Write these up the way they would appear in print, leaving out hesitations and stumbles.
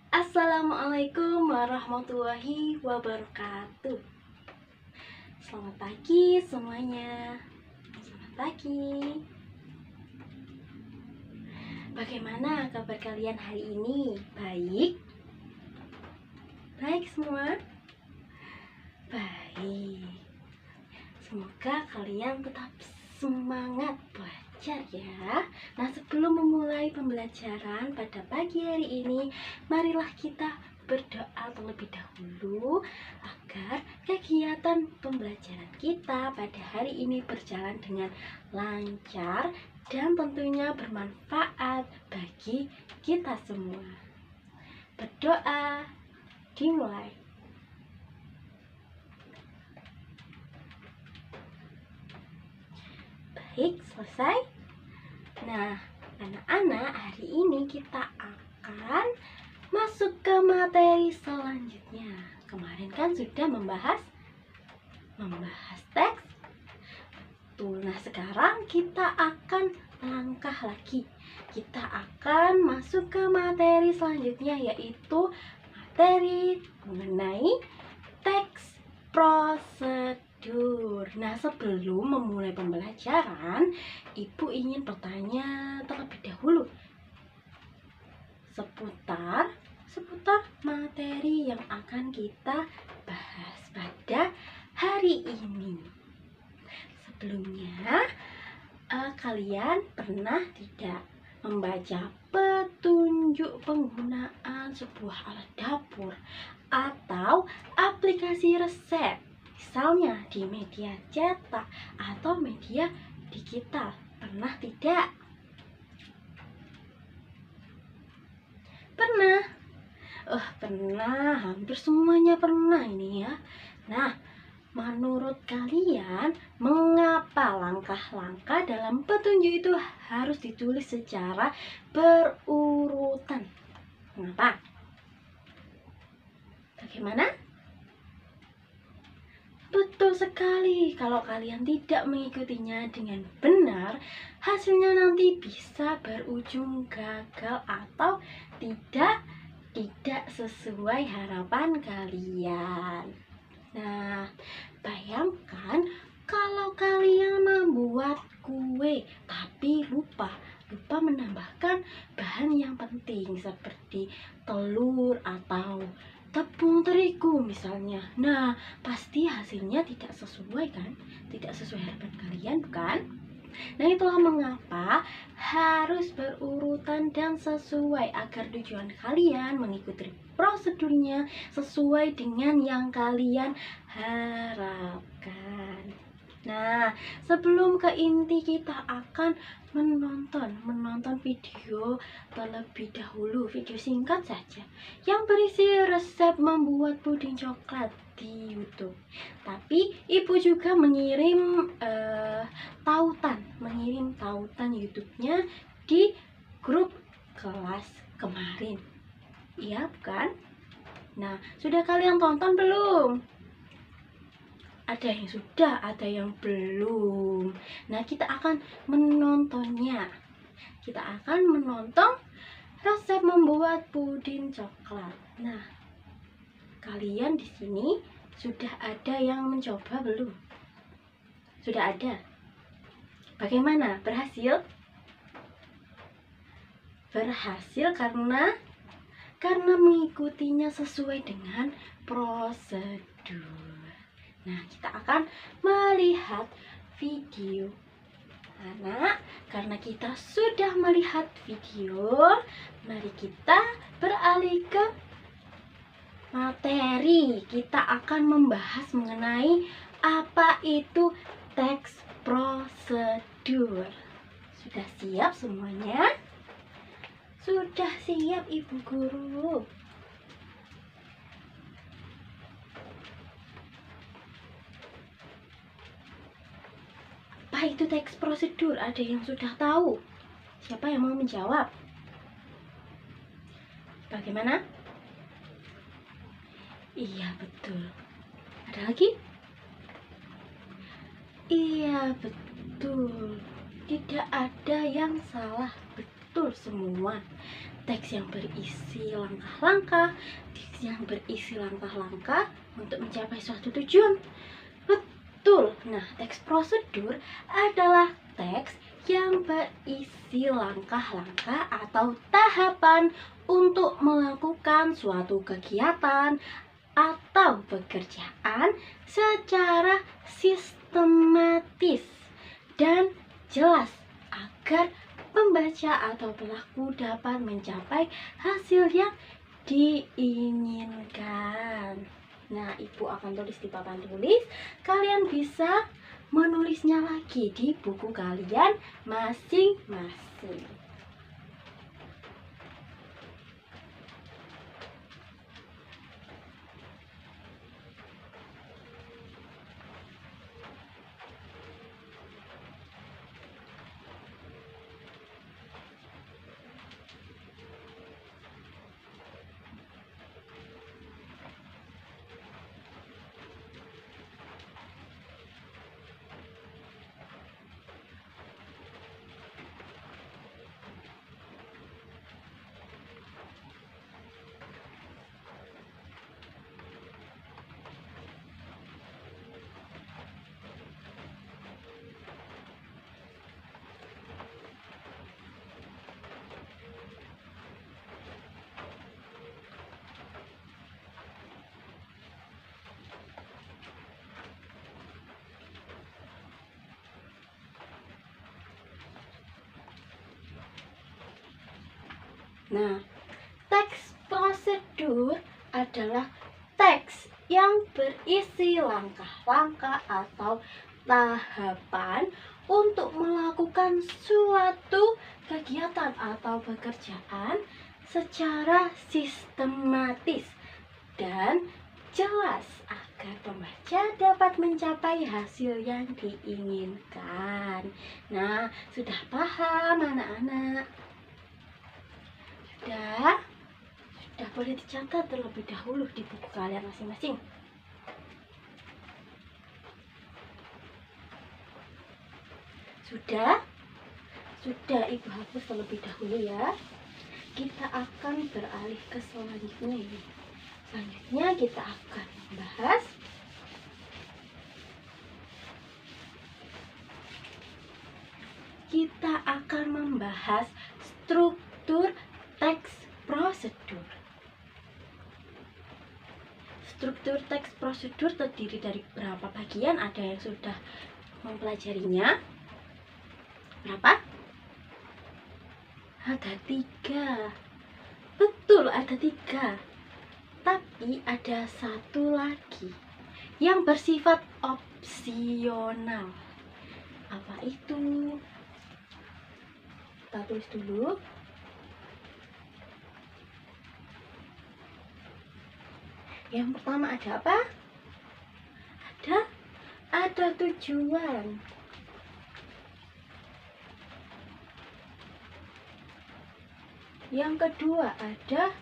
Assalamualaikum warahmatullahi wabarakatuh. Selamat pagi semuanya. Selamat pagi. Bagaimana kabar kalian hari ini? Baik? Baik semua? Baik. Semoga kalian tetap semangat belajar ya. Nah, sebelum memulai pembelajaran pada pagi hari ini, marilah kita berdoa terlebih dahulu agar kegiatan pembelajaran kita pada hari ini berjalan dengan lancar dan tentunya bermanfaat bagi kita semua. Berdoa dimulai. Baik, selesai. Nah, anak-anak, hari ini kita akan masuk ke materi selanjutnya. Kemarin kan sudah membahas teks. Tuh, nah sekarang kita akan langkah lagi. Kita akan masuk ke materi selanjutnya, yaitu materi mengenai teks prosedur. Nah, sebelum memulai pembelajaran, Ibu ingin bertanya terlebih dahulu seputar materi yang akan kita bahas pada hari ini. Sebelumnya, kalian pernah tidak membaca petunjuk penggunaan sebuah alat dapur atau aplikasi resep, misalnya di media cetak atau media digital? Pernah tidak? Pernah? Pernah, hampir semuanya pernah ini ya. Nah, menurut kalian, mengapa langkah-langkah dalam petunjuk itu harus ditulis secara berurutan? Mengapa? Bagaimana? Betul sekali, kalau kalian tidak mengikutinya dengan benar, hasilnya nanti bisa berujung gagal atau tidak sesuai harapan kalian. Nah, bayangkan kalau kalian membuat kue tapi lupa menambahkan bahan yang penting seperti telur atau tepung terigu misalnya. Nah, pasti hasilnya tidak sesuai kan? Tidak sesuai harapan kalian, bukan? Nah, itulah mengapa harus berurutan dan sesuai agar tujuan kalian mengikuti prosedurnya sesuai dengan yang kalian harapkan. Nah, sebelum ke inti, kita akan menonton video terlebih dahulu, video singkat saja yang berisi resep membuat puding coklat di YouTube. Tapi Ibu juga mengirim tautan YouTube-nya di grup kelas kemarin. Iya, bukan? Nah, sudah kalian tonton belum? Ada yang sudah, ada yang belum. Nah, kita akan menontonnya. Kita akan menonton resep membuat puding coklat. Nah, kalian di sini sudah ada yang mencoba belum? Sudah ada. Bagaimana? Berhasil? Berhasil karena mengikutinya sesuai dengan prosedur. Nah, kita akan melihat video. Anak, karena kita sudah melihat video, mari kita beralih ke materi. Kita akan membahas mengenai apa itu teks prosedur. Sudah siap semuanya? Sudah siap, Ibu Guru? Apa itu teks prosedur? Ada yang sudah tahu? Siapa yang mau menjawab? Bagaimana? Iya, betul. Ada lagi? Iya, betul. Tidak ada yang salah. Betul betul semua. Teks yang berisi langkah-langkah, teks yang berisi langkah-langkah untuk mencapai suatu tujuan. Betul. Nah, teks prosedur adalah teks yang berisi langkah-langkah atau tahapan untuk melakukan suatu kegiatan atau pekerjaan secara sistematis dan jelas agar pembaca atau pelaku dapat mencapai hasil yang diinginkan. Nah, Ibu akan tulis di papan tulis. Kalian bisa menulisnya lagi di buku kalian masing-masing. Nah, teks prosedur adalah teks yang berisi langkah-langkah atau tahapan untuk melakukan suatu kegiatan atau pekerjaan secara sistematis dan jelas agar pembaca dapat mencapai hasil yang diinginkan. Nah, sudah paham anak-anak? Sudah boleh dicatat terlebih dahulu di buku kalian masing-masing. Sudah Ibu hapus terlebih dahulu ya. Kita akan beralih ke selanjutnya ini. Selanjutnya kita akan membahas struktur teks prosedur. Struktur teks prosedur terdiri dari berapa bagian? Ada yang sudah mempelajarinya? Berapa? Ada 3. Betul, ada 3. Tapi ada satu lagi yang bersifat opsional. Apa itu? Kita tulis dulu. Yang pertama ada apa? Ada tujuan. Yang kedua ada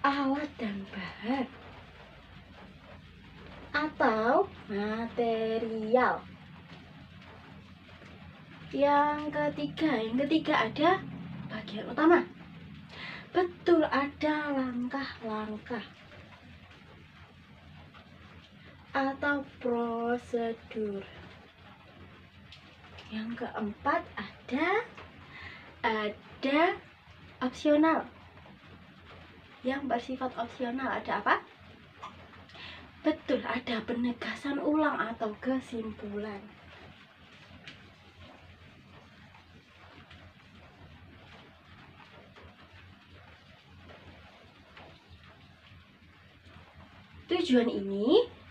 alat dan bahan atau material. Yang ketiga ada bagian utama. Betul, ada langkah-langkah atau prosedur. Yang keempat ada opsional. Yang bersifat opsional ada apa? Betul, ada penegasan ulang atau kesimpulan.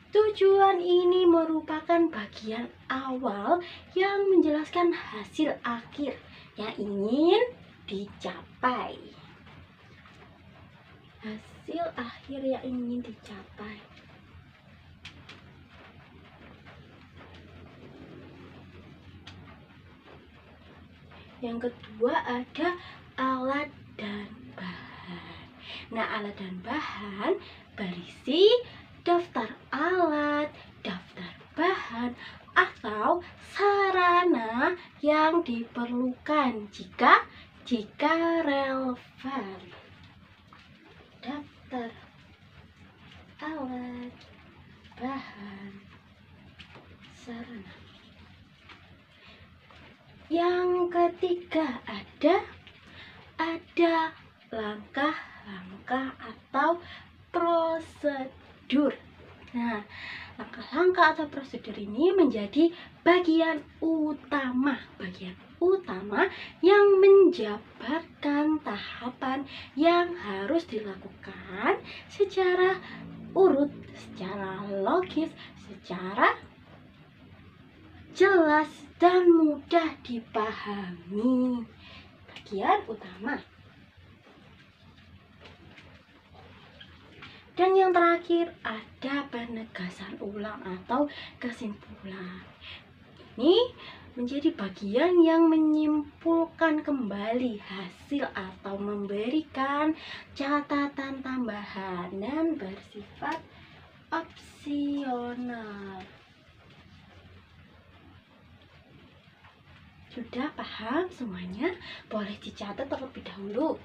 Tujuan ini merupakan bagian awal yang menjelaskan hasil akhir yang ingin dicapai. Hasil akhir yang ingin dicapai. Yang kedua ada alat dan bahan. Nah, alat dan bahan berisi daftar alat, daftar bahan, bahan atau sarana yang diperlukan jika relevan. Daftar alat, bahan, sarana. Yang ketiga ada langkah-langkah atau prosedur. Nah, langkah-langkah atau prosedur ini menjadi bagian utama yang menjabarkan tahapan yang harus dilakukan secara urut, secara logis, secara jelas dan mudah dipahami. Bagian utama. Dan yang terakhir ada penegasan ulang atau kesimpulan. Ini menjadi bagian yang menyimpulkan kembali hasil atau memberikan catatan tambahan dan bersifat opsional. Sudah paham semuanya? Boleh dicatat terlebih dahulu.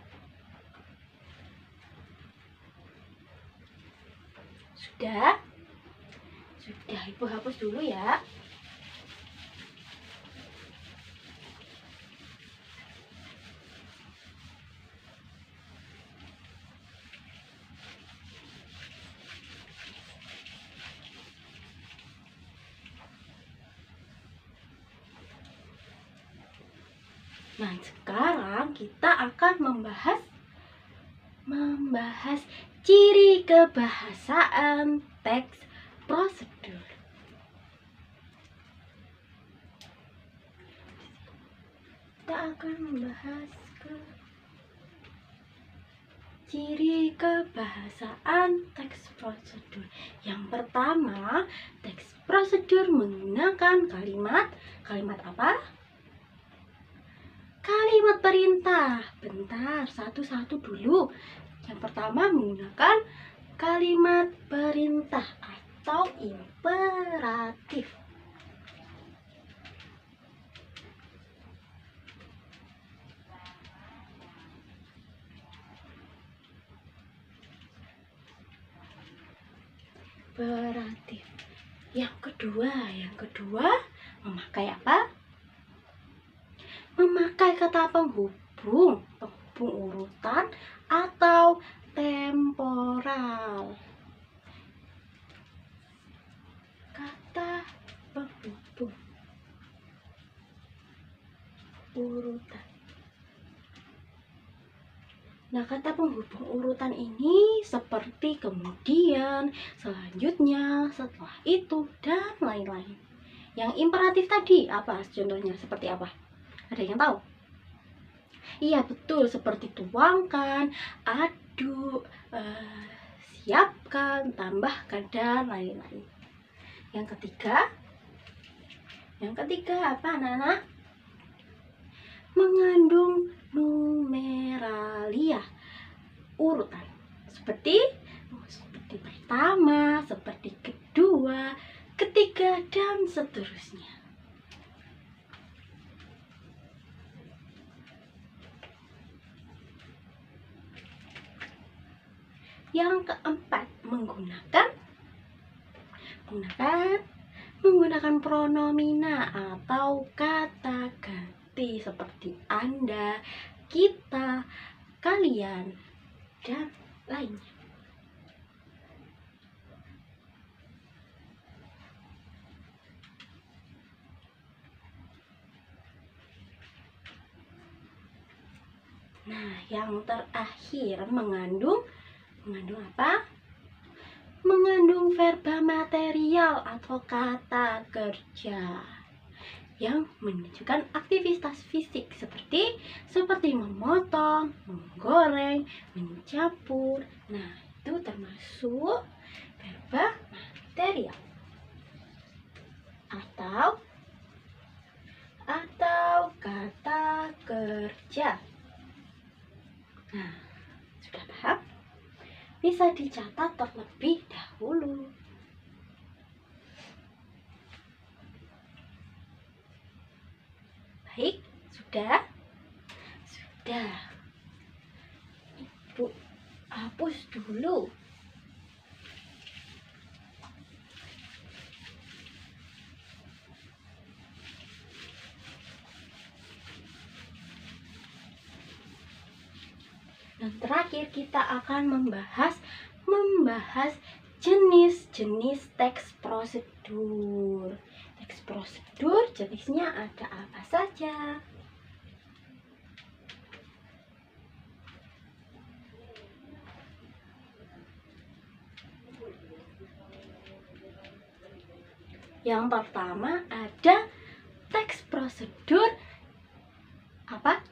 Sudah? Sudah, Ibu hapus dulu ya. Nah, sekarang kita akan membahas ciri kebahasaan teks prosedur. Kita akan membahas ciri kebahasaan teks prosedur. Yang pertama, teks prosedur menggunakan kalimat apa? Kalimat perintah. Bentar, satu-satu dulu. Yang pertama menggunakan kalimat perintah atau imperatif. Imperatif. Yang kedua memakai apa? Memakai kata penghubung urutan atau temporal. Kata penghubung urutan. Nah, kata penghubung urutan ini seperti kemudian, selanjutnya, setelah itu, dan lain-lain. Yang imperatif tadi apa contohnya? Seperti apa? Ada yang tahu? Iya, betul, seperti tuangkan, aduk, siapkan, tambahkan, dan lain-lain. Yang ketiga apa, anak-anak? Mengandung numeralia, urutan. Seperti pertama, seperti kedua, ketiga, dan seterusnya. Yang keempat, menggunakan pronomina atau kata ganti seperti Anda, kita, kalian, dan lainnya. Nah, yang terakhir mengandung apa? Mengandung verba material atau kata kerja yang menunjukkan aktivitas fisik seperti memotong, menggoreng, mencampur. Nah, itu termasuk verba material atau kata kerja. Nah, sudah paham? Bisa dicatat terlebih dahulu. Sudah? Sudah. Ibu hapus dulu. Dan terakhir kita akan membahas jenis-jenis teks prosedur. Teks prosedur jenisnya ada apa saja? Yang pertama ada teks prosedur apa?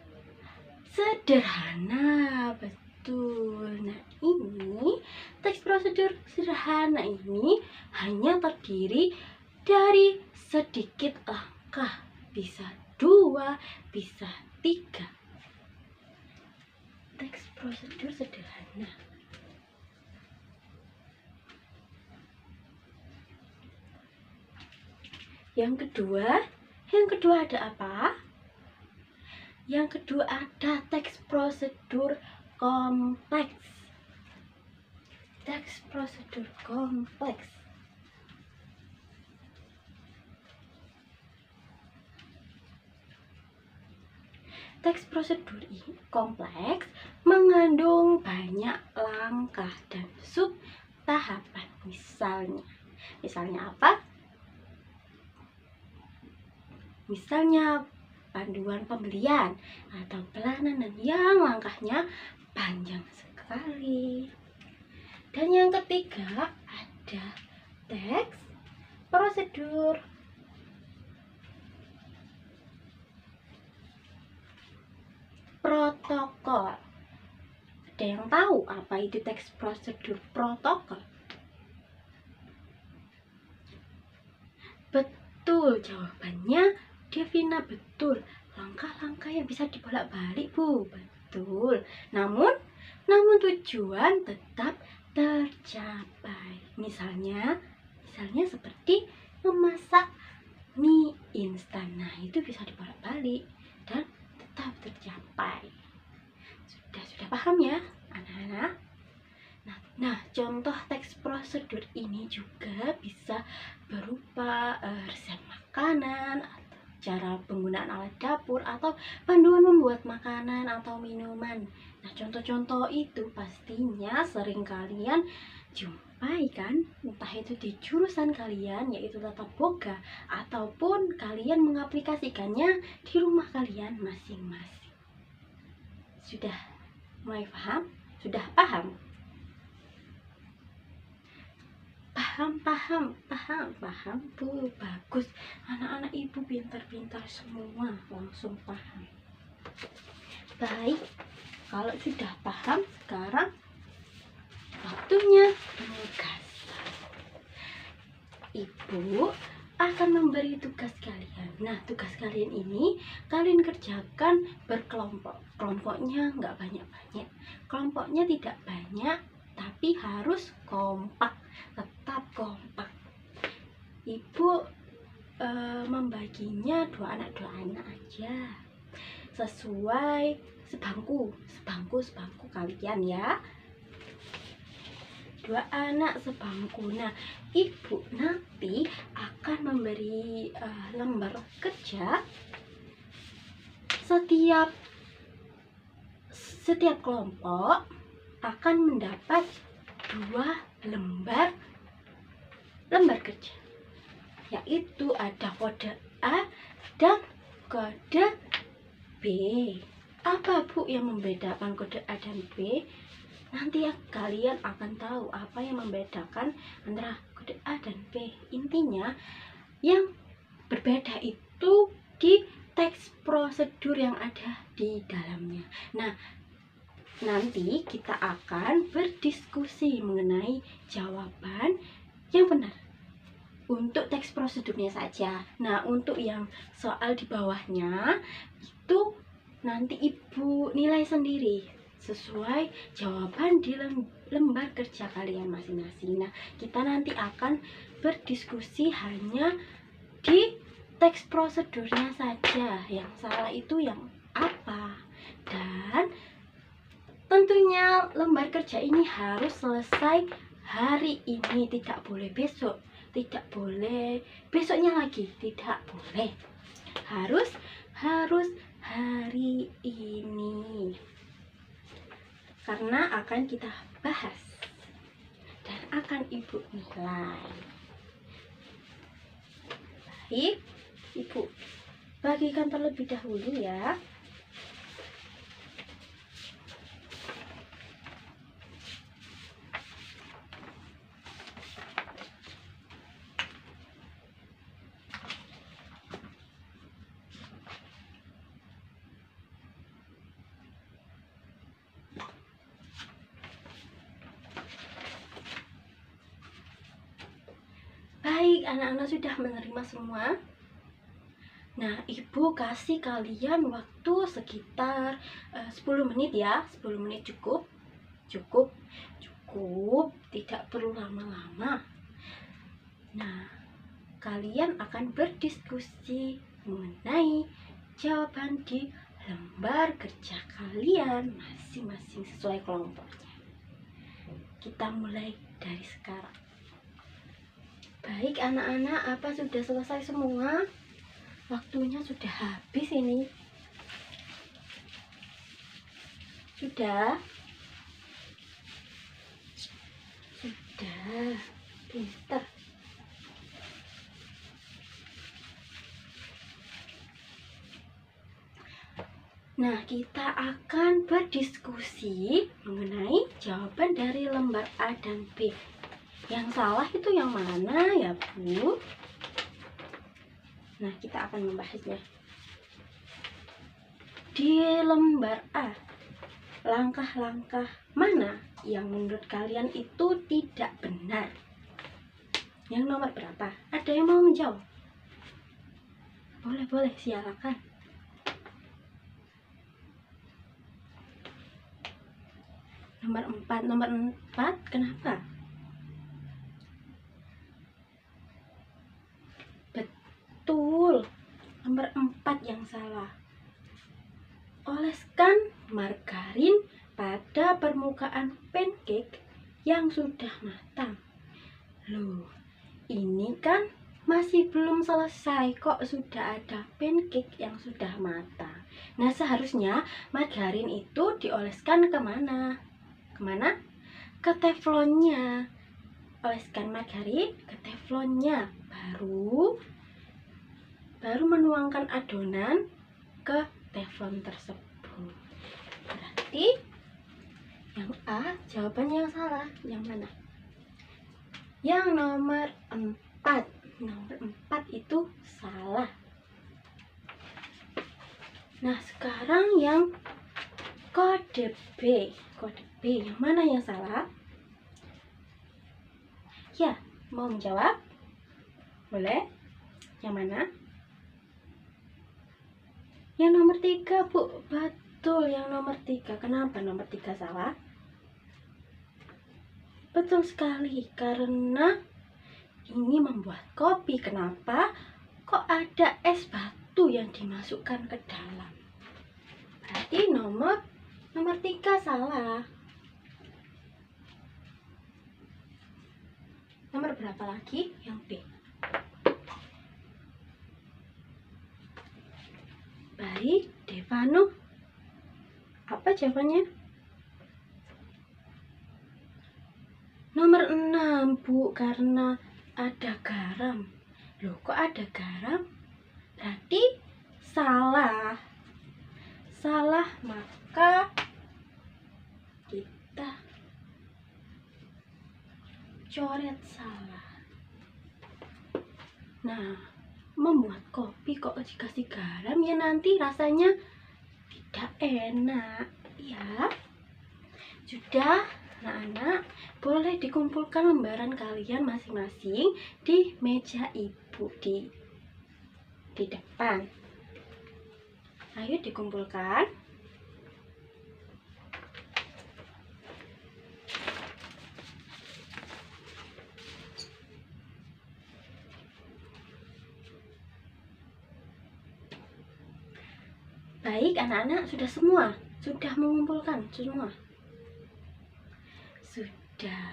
Sederhana, betul. Nah, ini teks prosedur sederhana ini hanya terdiri dari sedikit langkah, bisa 2, bisa 3. Teks prosedur sederhana. Yang kedua ada apa? Yang kedua ada teks prosedur kompleks. Teks prosedur kompleks. Teks prosedur ini kompleks mengandung banyak langkah dan sub tahapan. Misalnya apa? Misalnya panduan pembelian atau pelayanan yang langkahnya panjang sekali. Dan yang ketiga ada teks prosedur protokol. Ada yang tahu apa itu teks prosedur protokol? Betul, jawabannya Devina, betul. Langkah-langkah yang bisa dibolak-balik, Bu. Betul. Namun tujuan tetap tercapai. Misalnya seperti memasak mie instan. Nah, itu bisa dibolak-balik dan tetap tercapai. Sudah paham ya, anak-anak? Nah, contoh teks prosedur ini juga bisa berupa resep makanan, cara penggunaan alat dapur, atau panduan membuat makanan atau minuman. Nah, contoh-contoh itu pastinya sering kalian jumpai kan, entah itu di jurusan kalian yaitu tata boga, ataupun kalian mengaplikasikannya di rumah kalian masing-masing. Sudah mulai paham? Sudah paham? Paham, Bu. Bagus. Anak-anak ibu pintar-pintar semua, langsung paham. Baik, kalau sudah paham, sekarang waktunya penugasan. Ibu akan memberi tugas kalian. Nah, tugas kalian ini kalian kerjakan berkelompok. Kelompoknya nggak banyak-banyak. Kelompoknya tidak banyak, tapi harus kompak. Tetap kompak. Ibu membaginya 2 anak aja, sesuai sebangku kalian ya. 2 anak sebangku. Nah, ibu nanti akan memberi lembar kerja setiap kelompok akan mendapat 2 lembar kerja, yaitu ada kode A dan kode B. Apa, Bu, yang membedakan kode A dan B? Nanti ya kalian akan tahu apa yang membedakan antara kode A dan B. Intinya yang berbeda itu di teks prosedur yang ada di dalamnya. Nah, nanti kita akan berdiskusi mengenai jawaban yang benar untuk teks prosedurnya saja. Nah, untuk yang soal di bawahnya itu nanti ibu nilai sendiri sesuai jawaban di lembar kerja kalian masing-masing. Nah, kita nanti akan berdiskusi hanya di teks prosedurnya saja. Yang salah itu yang apa. Dan tentunya lembar kerja ini harus selesai hari ini, tidak boleh besok, tidak boleh besoknya lagi, tidak boleh. Harus hari ini. Karena akan kita bahas dan akan Ibu nilai. Baik, Ibu bagikan terlebih dahulu ya. Baik, anak-anak sudah menerima semua. Nah, Ibu kasih kalian waktu sekitar 10 menit ya. 10 menit cukup. Cukup, tidak perlu lama-lama. Nah, kalian akan berdiskusi mengenai jawaban di lembar kerja kalian masing-masing sesuai kelompoknya. Kita mulai dari sekarang. Baik anak-anak, apa sudah selesai semua? Waktunya sudah habis ini. Sudah? Sudah. Pinter. Nah, kita akan berdiskusi mengenai jawaban dari lembar A dan B. Yang salah itu yang mana ya, Bu? Nah, kita akan membahasnya. Di lembar A, langkah-langkah mana yang menurut kalian itu tidak benar? Yang nomor berapa? Ada yang mau menjawab? Boleh, silakan. Nomor 4, kenapa? Betul, nomor 4 yang salah. Oleskan margarin pada permukaan pancake yang sudah matang. Loh, ini kan masih belum selesai, kok sudah ada pancake yang sudah matang. Nah, seharusnya margarin itu dioleskan kemana? Kemana? Ke teflonnya. Oleskan margarin ke teflonnya, baru menuangkan adonan ke teflon tersebut. Berarti yang A jawabannya yang salah. Yang mana? Yang nomor 4. Nomor 4 itu salah. Nah, sekarang yang kode B. Kode B yang mana yang salah? Ya, mau menjawab? Boleh? Yang mana? Yang nomor 3, Bu. Betul, yang nomor 3. Kenapa nomor 3 salah? Betul sekali, karena ini membuat kopi. Kenapa? Kok ada es batu yang dimasukkan ke dalam? Berarti nomor 3 salah. Nomor berapa lagi? Yang B. Baik, Devano. Apa jawabannya? Nomor 6, Bu, karena ada garam. Loh, kok ada garam? Berarti salah. Salah, maka kita coret salah. Nah, membuat kopi kok dikasih garam ya nanti rasanya tidak enak ya. Sudah, anak-anak, boleh dikumpulkan lembaran kalian masing-masing di meja Ibu di depan. Ayo dikumpulkan. baik anak-anak sudah mengumpulkan semua? Sudah.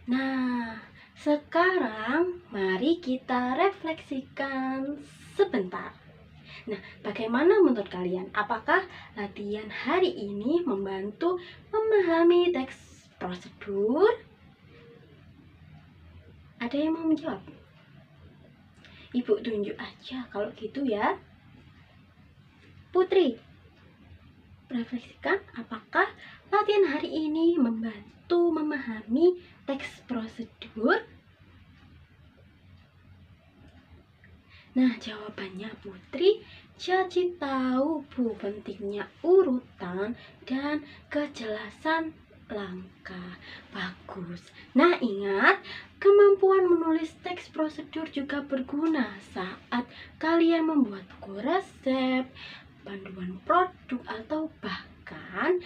Nah, sekarang mari kita refleksikan sebentar. Nah, bagaimana menurut kalian? Apakah latihan hari ini membantu memahami teks prosedur? Ada yang mau menjawab? Ibu tunjuk aja kalau gitu ya. Putri, refleksikan apakah latihan hari ini membantu memahami teks prosedur? Nah, jawabannya Putri, jadi tahu Bu pentingnya urutan dan kejelasan langkah. Bagus. Nah, ingat, kemampuan menulis teks prosedur juga berguna saat kalian membuat buku resep, panduan produk, atau bahkan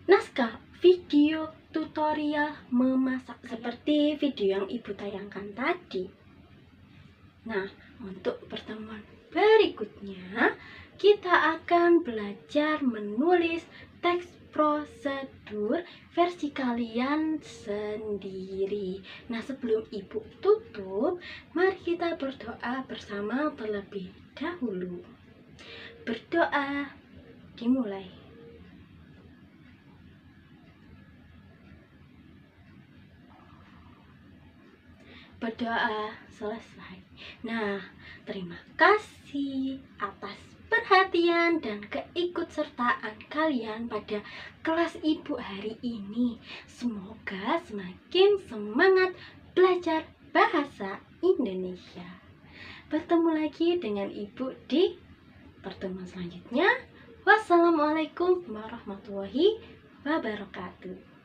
naskah video tutorial memasak seperti video yang Ibu tayangkan tadi. Nah, untuk pertemuan berikutnya kita akan belajar menulis teks prosedur versi kalian sendiri. Nah, sebelum Ibu tutup, mari kita berdoa bersama terlebih dahulu. Berdoa dimulai. Berdoa selesai. Nah, terima kasih atas perhatian dan keikutsertaan kalian pada kelas Ibu hari ini. Semoga semakin semangat belajar bahasa Indonesia. Bertemu lagi dengan Ibu di pertemuan selanjutnya. Wassalamualaikum warahmatullahi wabarakatuh.